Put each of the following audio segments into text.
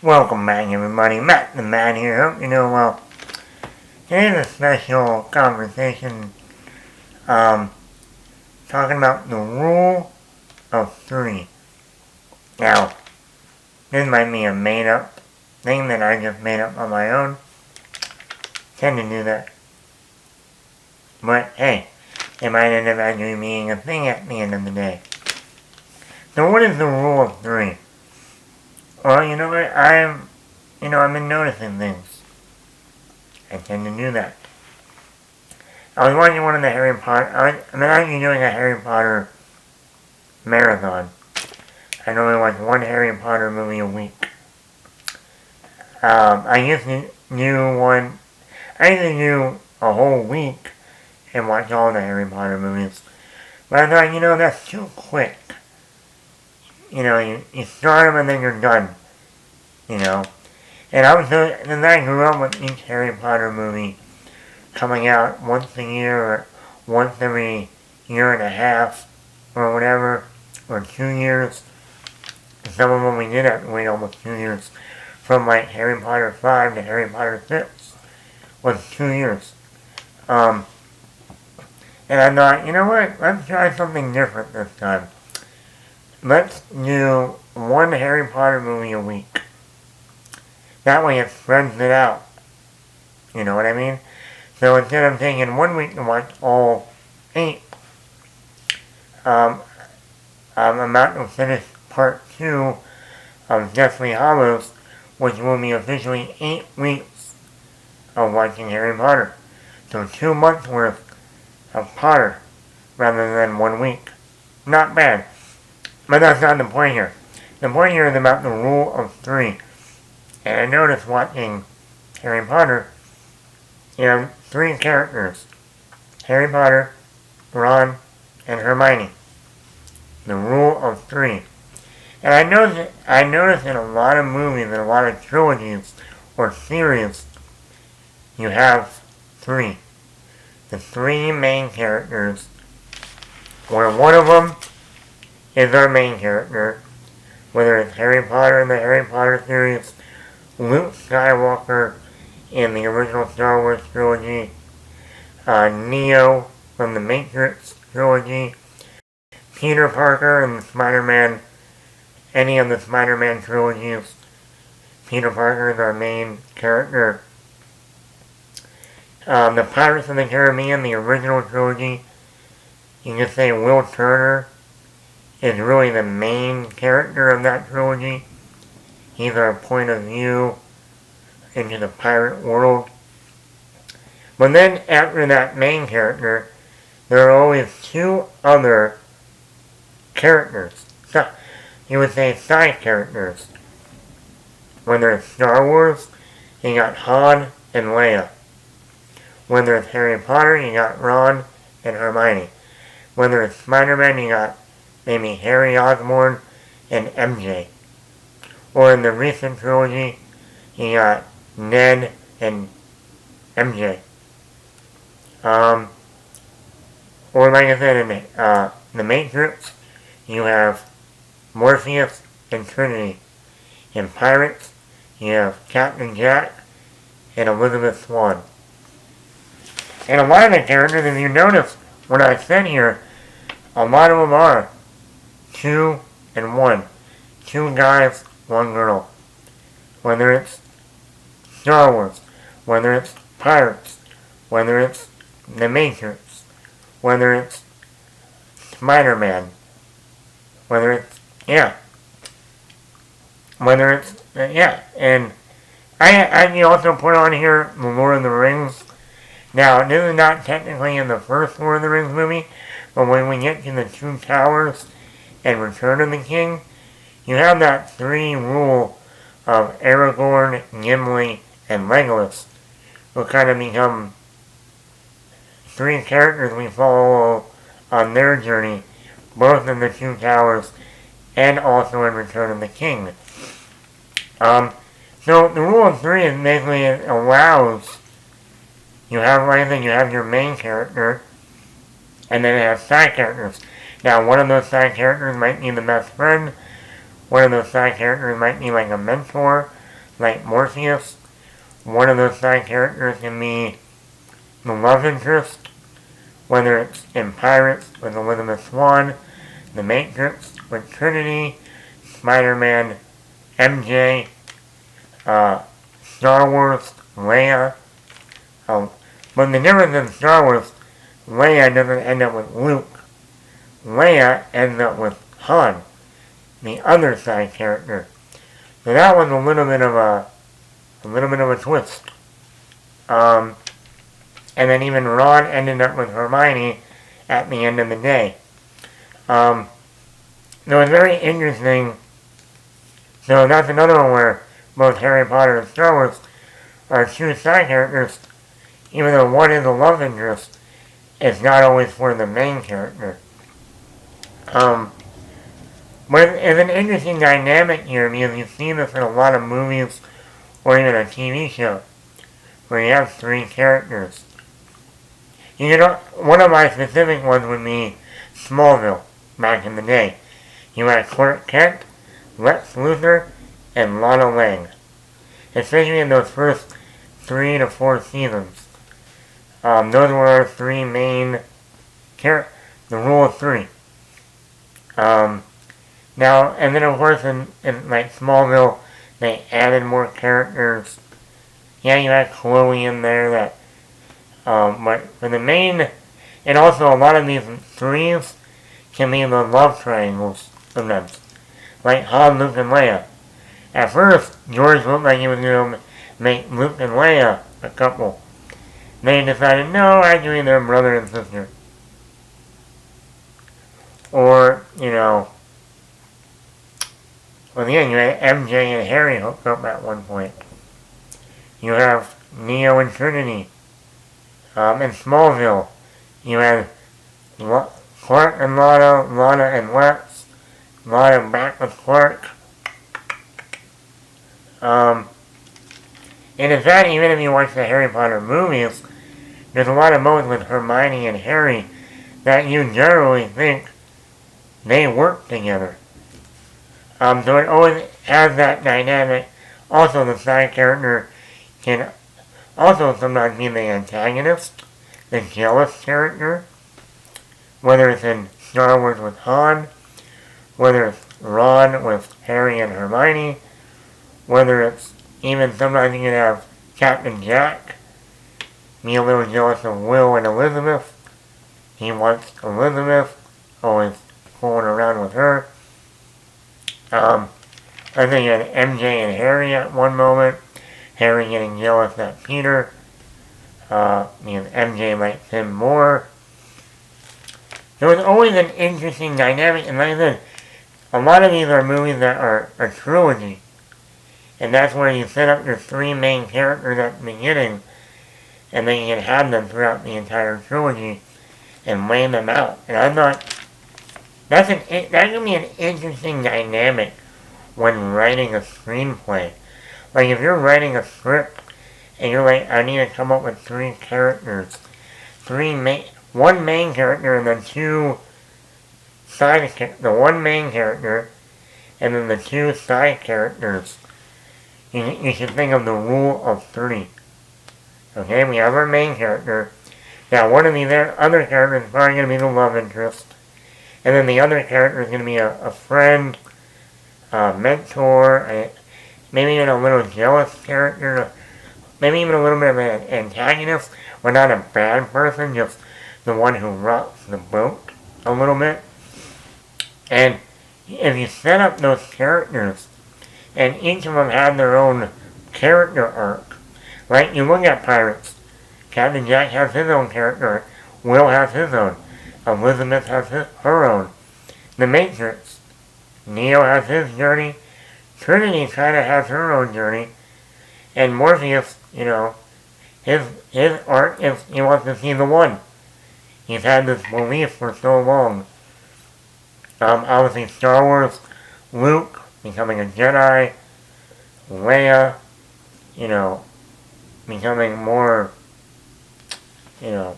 Welcome back, everybody. Matt the Man here. Hope you know well. Today's a special conversation, talking about the rule of three. Now, this might be a made-up thing that I just made up on my own. Tend to do that. But, hey, it might end up actually being a thing at the end of the day. So what is the rule of three? Well, you know what, I've been noticing things. I tend to do that. I was watching one of the Harry Potter, I'm actually doing a Harry Potter marathon. I normally watch one Harry Potter movie a week. I used to do a whole week and watch all the Harry Potter movies. But I thought, that's too quick. You start them and then you're done. And I grew up with each Harry Potter movie coming out once a year or once every year and a half or whatever, or 2 years. Some of them we did have to wait almost 2 years. From like Harry Potter 5 to Harry Potter 6 was 2 years. And I thought, you know what, let's try something different this time. Let's do one Harry Potter movie a week. That way it spreads it out. You know what I mean? So instead of taking 1 week to watch all 8, I'm about to finish part 2 of Deathly Hallows, which will be officially 8 weeks of watching Harry Potter. So 2 months worth of Potter rather than 1 week. Not bad. But that's not the point here. The point here is about the rule of three. And I noticed watching Harry Potter, you have 3 characters. Harry Potter, Ron, and Hermione. The rule of 3. And I noticed in a lot of movies, in a lot of trilogies or series, you have 3. The 3 main characters, where one of them is our main character, whether it's Harry Potter in the Harry Potter series, Luke Skywalker in the original Star Wars trilogy, Neo from the Matrix trilogy, Peter Parker in the Spider-Man, any of the Spider-Man trilogies. Peter Parker is our main character. The Pirates of the Caribbean, the original trilogy, you can say Will Turner is really the main character of that trilogy. He's our point of view into the pirate world. But then after that main character, there are always 2 other characters. So, you would say side characters. When there's Star Wars, you got Han and Leia. When there's Harry Potter, you got Ron and Hermione. When there's Spider-Man, you got maybe Harry Osborn and MJ. Or in the recent trilogy, you got Ned and MJ. Or like I said, in the Matrix, you have Morpheus and Trinity. In Pirates, you have Captain Jack and Elizabeth Swann. And a lot of the characters, if you notice what I said here, a lot of them are 2 and 1. 2 guys, 1 girl. Whether it's Star Wars, whether it's Pirates, whether it's The Matrix, whether it's Spider-Man, whether it's, and I also put on here The Lord of the Rings. Now, this is not technically in the first Lord of the Rings movie, but when we get to the 2 Towers and Return of the King, you have that 3 rule of Aragorn, Gimli, and Legolas, who kind of become 3 characters we follow on their journey, both in the 2 Towers and also in Return of the King. So the rule of 3 is basically it allows, you have your main character, and then it has side characters. Now, one of those side characters might be the best friend. One of those side characters might be like a mentor. like Morpheus. One of those side characters can be the love interest, whether it's in Pirates with Elizabeth Swann, The Matrix with Trinity, Spider-Man, MJ, Star Wars, Leia. But the difference in Star Wars, Leia doesn't end up with Luke. Leia ends up with Han, the other side character. So that was a little bit of a twist. And then even Ron ended up with Hermione at the end of the day. It was very interesting. So that's another one where both Harry Potter and Star Wars are two side characters, even though one is a love interest, it's not always for the main character. But it's an interesting dynamic here because you see this in a lot of movies or even a TV show where you have three characters. One of my specific ones would be Smallville back in the day. You had Clark Kent, Lex Luthor, and Lana Lang. Especially in those first 3 to 4 seasons. Those were our three main characters. The rule of three. Now, and then of course in like Smallville, they added more characters. Yeah, you had Chloe in there that, but for the main, and also a lot of these threes can be the love triangles of them. Like Han, Luke, and Leia. At first, George looked like he was going to make Luke and Leia a couple. They decided, no, actually they're brother and sister. Or, well, again, you had MJ and Harry hooked up at one point. You have Neo and Trinity. In Smallville, you had Clark and Lana and Lex, Lana back with Clark. And in fact, even if you watch the Harry Potter movies, there's a lot of moments with Hermione and Harry that you generally think they work together. So it always has that dynamic. Also, the side character can also sometimes be the antagonist, the jealous character, whether it's in Star Wars with Han, whether it's Ron with Harry and Hermione, whether it's even sometimes you can have Captain Jack be a little jealous of Will and Elizabeth. He wants Elizabeth, always fooling around with her. I think you had MJ and Harry at one moment. Harry getting jealous at Peter. MJ likes him more. There was always an interesting dynamic, and like I said, a lot of these are movies that are a trilogy. And that's where you set up your three main characters at the beginning, and then you can have them throughout the entire trilogy and lay them out. And I thought that can be an interesting dynamic when writing a screenplay. Like if you're writing a script and you're like, I need to come up with three characters, one main character and then two side characters, the one main character and then the two side characters. You should think of the rule of three. Okay, we have our main character. Now one of these other characters is probably going to be the love interest. And then the other character is going to be a friend, a mentor, maybe even a little jealous character, maybe even a little bit of an antagonist, but not a bad person, just the one who rocks the boat a little bit. And if you set up those characters, and each of them have their own character arc, right? You look at Pirates. Captain Jack has his own character arc. Will has his own. Elizabeth has her own. The Matrix. Neo has his journey. Trinity kind of has her own journey. And Morpheus, his arc is he wants to see the one. He's had this belief for so long. Obviously Star Wars, Luke becoming a Jedi, Leia, becoming more, and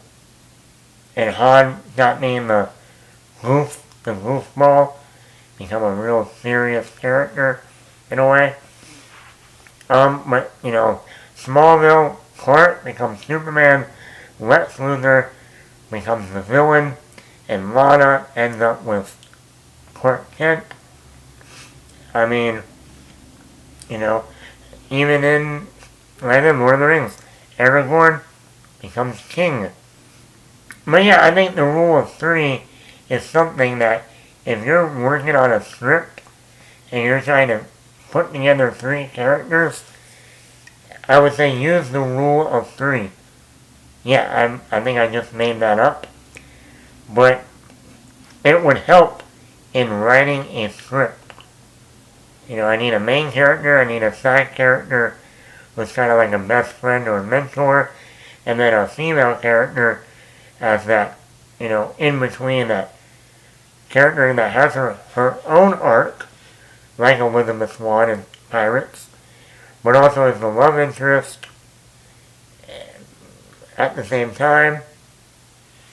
Han not being the goofball, become a real serious character in a way. But, Smallville, Clark becomes Superman, Lex Luthor becomes the villain, and Lana ends up with Clark Kent. I mean, you know, even in Lord of the Rings, Aragorn becomes king. But yeah, I think the rule of three is something that if you're working on a script and you're trying to put together three characters, I would say use the rule of three. Yeah, I think I just made that up. But it would help in writing a script. I need a main character, I need a side character who's kind of like a best friend or mentor, and then a female character as that, in between, that character that has her own arc, like Elizabeth Swann in Pirates, but also is the love interest at the same time,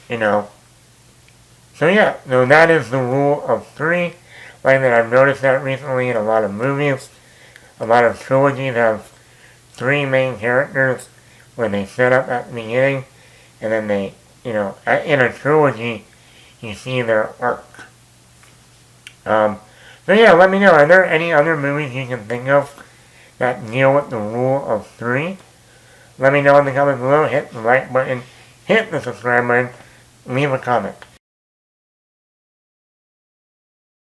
So yeah, so that is the rule of three. Like that, I've noticed that recently in a lot of movies. A lot of trilogies have three main characters where they set up at the beginning, and then they, in a trilogy, you see their arc. So yeah, let me know, are there any other movies you can think of that deal with the rule of three? Let me know in the comments below, hit the like button, hit the subscribe button, leave a comment.